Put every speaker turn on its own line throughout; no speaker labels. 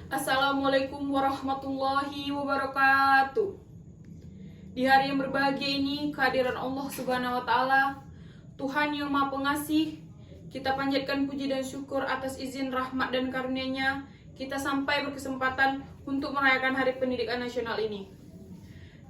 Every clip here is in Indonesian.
Assalamualaikum warahmatullahi wabarakatuh. Di hari yang berbahagia ini, kehadiran Allah Subhanahu wa Ta'ala, Tuhan yang Maha Pengasih, kita panjatkan puji dan syukur atas izin rahmat dan karunia-Nya. Kita sampai berkesempatan untuk merayakan Hari Pendidikan Nasional ini.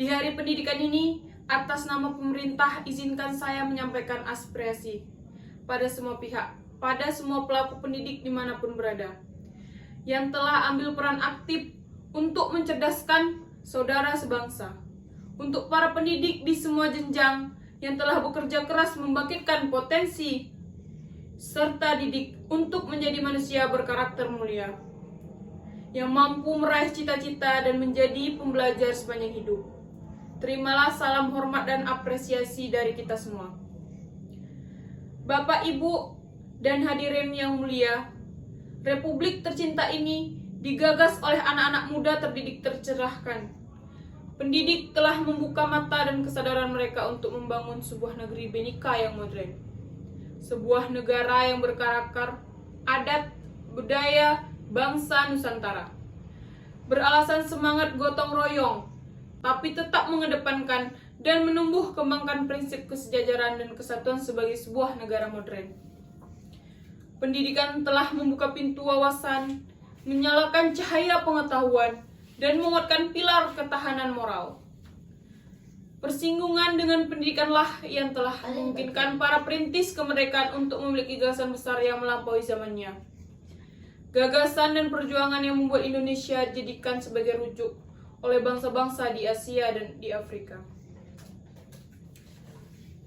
Di Hari Pendidikan ini, atas nama pemerintah, izinkan saya menyampaikan aspirasi pada semua pihak, pada semua pelaku pendidik dimanapun berada, yang telah ambil peran aktif untuk mencerdaskan saudara sebangsa, untuk para pendidik di semua jenjang yang telah bekerja keras membangkitkan potensi serta didik untuk menjadi manusia berkarakter mulia, yang mampu meraih cita-cita dan menjadi pembelajar sepanjang hidup. Terimalah salam hormat dan apresiasi dari kita semua. Bapak, Ibu, dan hadirin yang mulia, Republik tercinta ini digagas oleh anak-anak muda terdidik tercerahkan. Pendidik telah membuka mata dan kesadaran mereka untuk membangun sebuah negeri Bhinneka yang modern. Sebuah negara yang berkarakter, adat, budaya, bangsa Nusantara. Beralasan semangat gotong royong, tapi tetap mengedepankan dan menumbuh kembangkan prinsip kesejajaran dan kesatuan sebagai sebuah negara modern. Pendidikan telah membuka pintu wawasan, menyalakan cahaya pengetahuan, dan menguatkan pilar ketahanan moral. Persinggungan dengan pendidikanlah yang telah memungkinkan para perintis kemerdekaan untuk memiliki gagasan besar yang melampaui zamannya. Gagasan dan perjuangan yang membuat Indonesia dijadikan sebagai rujuk oleh bangsa-bangsa di Asia dan di Afrika.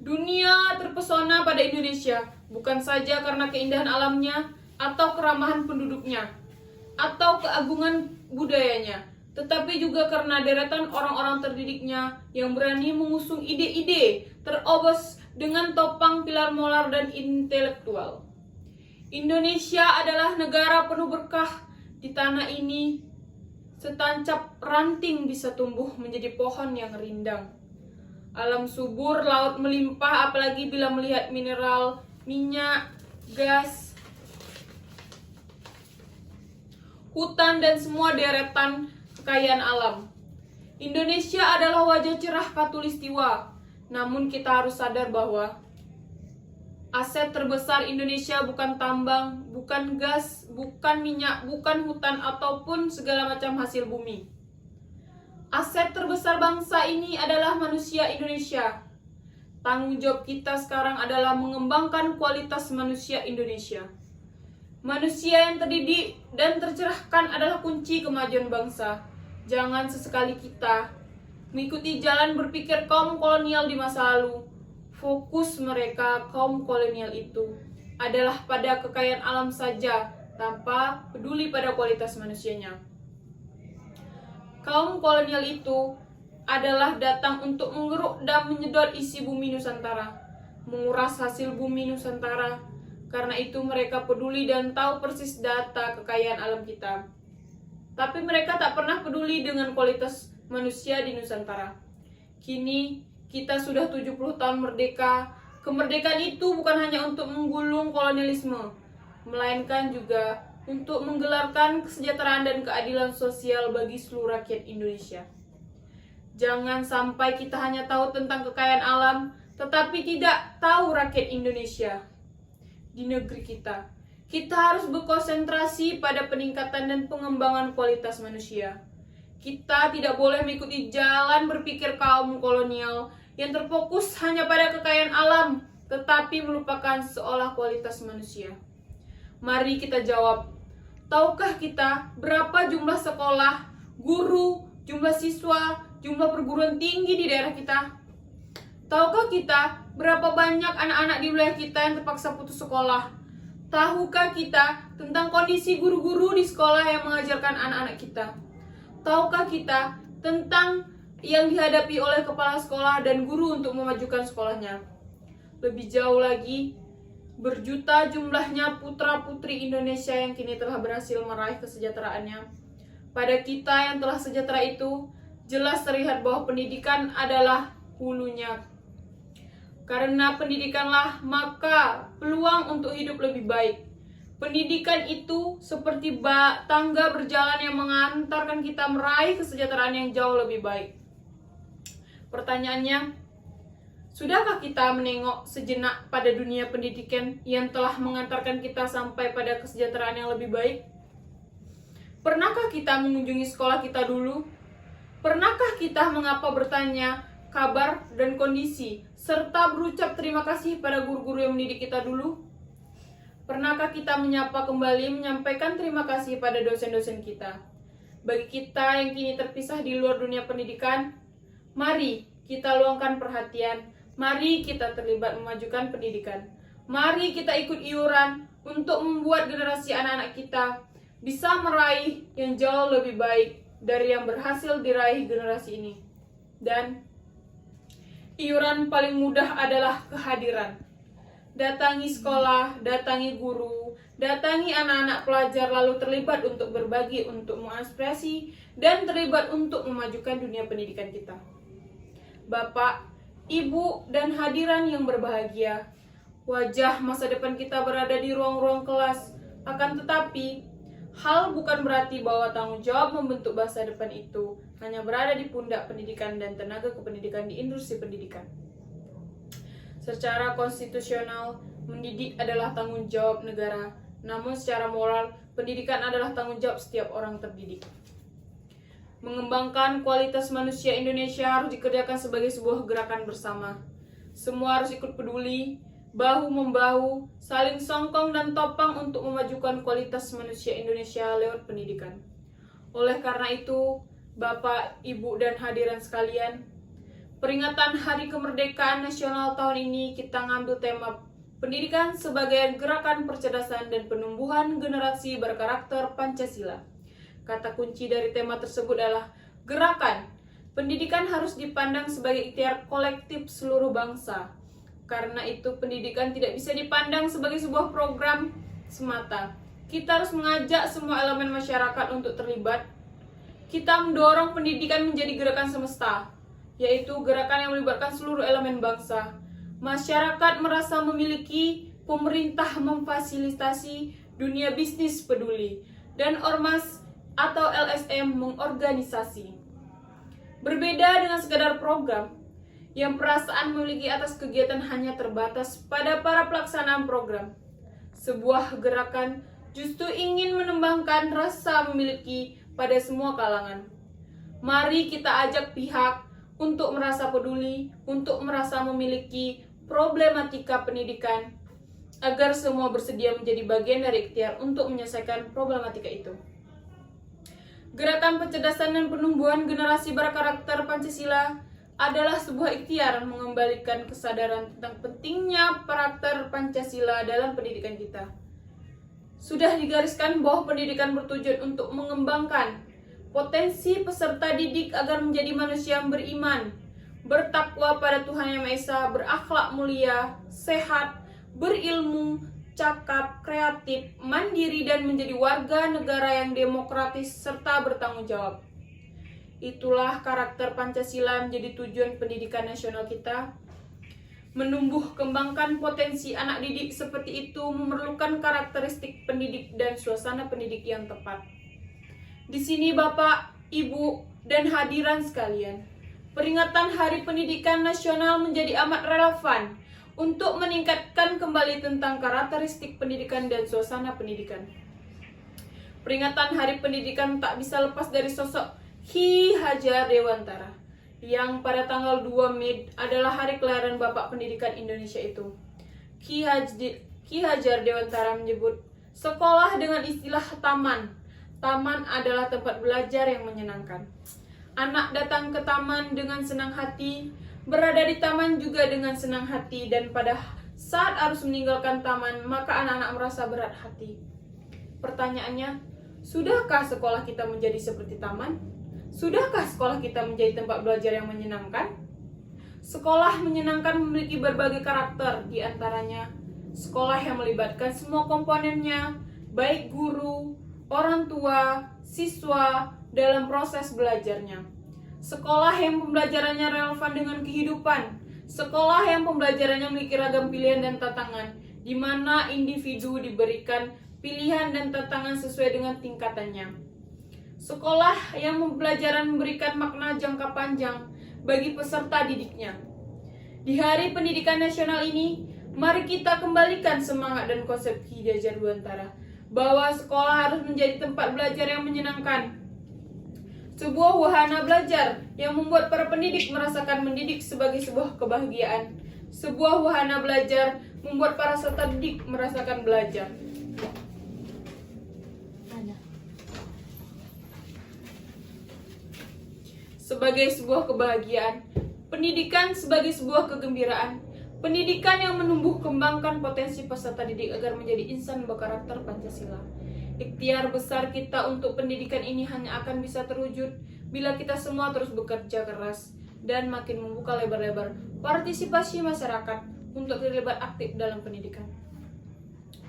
Dunia terpesona pada Indonesia, bukan saja karena keindahan alamnya, atau keramahan penduduknya, atau keagungan budayanya, tetapi juga karena deretan orang-orang terdidiknya yang berani mengusung ide-ide terobos dengan topang pilar moral dan intelektual. Indonesia adalah negara penuh berkah. Di tanah ini, setancap ranting bisa tumbuh menjadi pohon yang rindang. Alam subur, laut melimpah, apalagi bila melihat mineral, minyak, gas, hutan, dan semua deretan kekayaan alam. Indonesia adalah wajah cerah Katulistiwa, namun kita harus sadar bahwa aset terbesar Indonesia bukan tambang, bukan gas, bukan minyak, bukan hutan, ataupun segala macam hasil bumi. Aset terbesar bangsa ini adalah manusia Indonesia. Tanggung jawab kita sekarang adalah mengembangkan kualitas manusia Indonesia. Manusia yang terdidik dan tercerahkan adalah kunci kemajuan bangsa. Jangan sesekali kita mengikuti jalan berpikir kaum kolonial di masa lalu. Fokus mereka, kaum kolonial itu, adalah pada kekayaan alam saja, tanpa peduli pada kualitas manusianya. Kaum kolonial itu adalah datang untuk mengeruk dan menyedot isi bumi Nusantara, menguras hasil bumi Nusantara. Karena itu mereka peduli dan tahu persis data kekayaan alam kita. Tapi mereka tak pernah peduli dengan kualitas manusia di Nusantara. Kini kita sudah 70 tahun merdeka. Kemerdekaan itu bukan hanya untuk menggulung kolonialisme, melainkan juga untuk menggelarkan kesejahteraan dan keadilan sosial bagi seluruh rakyat Indonesia. Jangan sampai kita hanya tahu tentang kekayaan alam, tetapi tidak tahu rakyat Indonesia di negeri kita. Kita harus berkonsentrasi pada peningkatan dan pengembangan kualitas manusia. Kita tidak boleh mengikuti jalan berpikir kaum kolonial yang terfokus hanya pada kekayaan alam, tetapi melupakan seolah kualitas manusia. Mari kita jawab, tahukah kita berapa jumlah sekolah, guru, jumlah siswa, jumlah perguruan tinggi di daerah kita? Tahukah kita berapa banyak anak-anak di wilayah kita yang terpaksa putus sekolah? Tahukah kita tentang kondisi guru-guru di sekolah yang mengajarkan anak-anak kita? Tahukah kita tentang yang dihadapi oleh kepala sekolah dan guru untuk memajukan sekolahnya? Lebih jauh lagi, berjuta jumlahnya putra-putri Indonesia yang kini telah berhasil meraih kesejahteraannya. Pada kita yang telah sejahtera itu, jelas terlihat bahwa pendidikan adalah hulunya. Karena pendidikanlah maka peluang untuk hidup lebih baik. Pendidikan itu seperti tangga berjalan yang mengantarkan kita meraih kesejahteraan yang jauh lebih baik. Pertanyaannya, sudahkah kita menengok sejenak pada dunia pendidikan yang telah mengantarkan kita sampai pada kesejahteraan yang lebih baik? Pernahkah kita mengunjungi sekolah kita dulu? Pernahkah kita mengapa bertanya kabar dan kondisi, serta berucap terima kasih pada guru-guru yang mendidik kita dulu? Pernahkah kita menyapa kembali, menyampaikan terima kasih pada dosen-dosen kita? Bagi kita yang kini terpisah di luar dunia pendidikan, mari kita luangkan perhatian, mari kita terlibat memajukan pendidikan. Mari kita ikut iuran untuk membuat generasi anak-anak kita bisa meraih yang jauh lebih baik dari yang berhasil diraih generasi ini. Dan iuran paling mudah adalah kehadiran. Datangi sekolah, datangi guru, datangi anak-anak pelajar, lalu terlibat untuk berbagi, untuk mengaspirasi, dan terlibat untuk memajukan dunia pendidikan kita. Bapak, Ibu, dan hadiran yang berbahagia, wajah masa depan kita berada di ruang-ruang kelas. Akan tetapi, hal bukan berarti bahwa tanggung jawab membentuk masa depan itu hanya berada di pundak pendidikan dan tenaga kependidikan di industri pendidikan. Secara konstitusional, mendidik adalah tanggung jawab negara, namun secara moral, pendidikan adalah tanggung jawab setiap orang terdidik. Mengembangkan kualitas manusia Indonesia harus dikerjakan sebagai sebuah gerakan bersama. Semua harus ikut peduli, bahu-membahu, saling songkong dan topang untuk memajukan kualitas manusia Indonesia lewat pendidikan. Oleh karena itu, Bapak, Ibu, dan hadirin sekalian, peringatan Hari Kemerdekaan Nasional tahun ini kita ngambil tema pendidikan sebagai gerakan percerdasan dan penumbuhan generasi berkarakter Pancasila. Kata kunci dari tema tersebut adalah gerakan. Pendidikan harus dipandang sebagai ikhtiar kolektif seluruh bangsa. Karena itu pendidikan tidak bisa dipandang sebagai sebuah program semata. Kita harus mengajak semua elemen masyarakat untuk terlibat. Kita mendorong pendidikan menjadi gerakan semesta, yaitu gerakan yang melibatkan seluruh elemen bangsa. Masyarakat merasa memiliki, pemerintah memfasilitasi, dunia bisnis peduli, dan ormas atau LSM mengorganisasi. Berbeda dengan sekadar program, yang perasaan memiliki atas kegiatan hanya terbatas pada para pelaksanaan program. Sebuah gerakan justru ingin menembangkan rasa memiliki pada semua kalangan. Mari kita ajak pihak untuk merasa peduli, untuk merasa memiliki problematika pendidikan, agar semua bersedia menjadi bagian dari ikhtiar untuk menyelesaikan problematika itu. Gerakan pencerdasan dan penumbuhan generasi berkarakter Pancasila adalah sebuah ikhtiar mengembalikan kesadaran tentang pentingnya karakter Pancasila dalam pendidikan kita. Sudah digariskan bahwa pendidikan bertujuan untuk mengembangkan potensi peserta didik agar menjadi manusia yang beriman, bertakwa pada Tuhan Yang Maha Esa, berakhlak mulia, sehat, berilmu, cakap, kreatif, mandiri, dan menjadi warga negara yang demokratis serta bertanggung jawab. Itulah karakter Pancasila menjadi tujuan pendidikan nasional kita. Menumbuh kembangkan potensi anak didik seperti itu memerlukan karakteristik pendidik dan suasana pendidik yang tepat. Di sini Bapak, Ibu, dan hadiran sekalian, peringatan Hari Pendidikan Nasional menjadi amat relevan untuk meningkatkan kembali tentang karakteristik pendidikan dan suasana pendidikan. Peringatan Hari Pendidikan tak bisa lepas dari sosok Ki Hajar Dewantara, yang pada tanggal 2 Mei adalah hari kelahiran Bapak Pendidikan Indonesia itu. Ki Hajar Dewantara menyebut sekolah dengan istilah taman. Taman adalah tempat belajar yang menyenangkan. Anak datang ke taman dengan senang hati, berada di taman juga dengan senang hati, dan pada saat harus meninggalkan taman, maka anak-anak merasa berat hati. Pertanyaannya, sudahkah sekolah kita menjadi seperti taman? Sudahkah sekolah kita menjadi tempat belajar yang menyenangkan? Sekolah menyenangkan memiliki berbagai karakter, di antaranya sekolah yang melibatkan semua komponennya, baik guru, orang tua, siswa, dalam proses belajarnya. Sekolah yang pembelajarannya relevan dengan kehidupan. Sekolah yang pembelajarannya memiliki ragam pilihan dan tantangan, di mana individu diberikan pilihan dan tantangan sesuai dengan tingkatannya. Sekolah yang pembelajaran memberikan makna jangka panjang bagi peserta didiknya. Di Hari Pendidikan Nasional ini, mari kita kembalikan semangat dan konsep Ki Hajar Dewantara bahwa sekolah harus menjadi tempat belajar yang menyenangkan. Sebuah wahana belajar yang membuat para pendidik merasakan mendidik sebagai sebuah kebahagiaan. Sebuah wahana belajar membuat para peserta didik merasakan belajar. Sebagai sebuah kebahagiaan, pendidikan sebagai sebuah kegembiraan, pendidikan yang menumbuh kembangkan potensi peserta didik agar menjadi insan berkarakter Pancasila. Ikhtiar besar kita untuk pendidikan ini hanya akan bisa terwujud bila kita semua terus bekerja keras dan makin membuka lebar-lebar partisipasi masyarakat untuk terlibat aktif dalam pendidikan.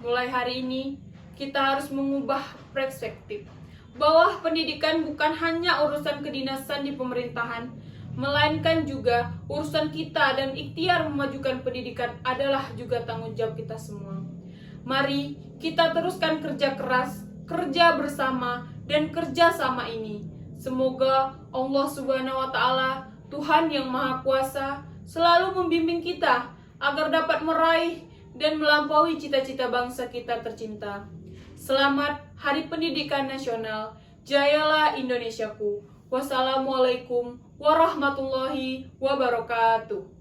Mulai hari ini, kita harus mengubah perspektif bahwa pendidikan bukan hanya urusan kedinasan di pemerintahan, melainkan juga urusan kita, dan ikhtiar memajukan pendidikan adalah juga tanggung jawab kita semua. Mari kita teruskan kerja keras, kerja bersama, dan kerja sama ini. Semoga Allah Subhanahu wa Ta'ala, Tuhan yang Maha Kuasa, selalu membimbing kita agar dapat meraih dan melampaui cita-cita bangsa kita tercinta. Selamat Hari Pendidikan Nasional. Jayalah Indonesiaku. Wassalamualaikum warahmatullahi wabarakatuh.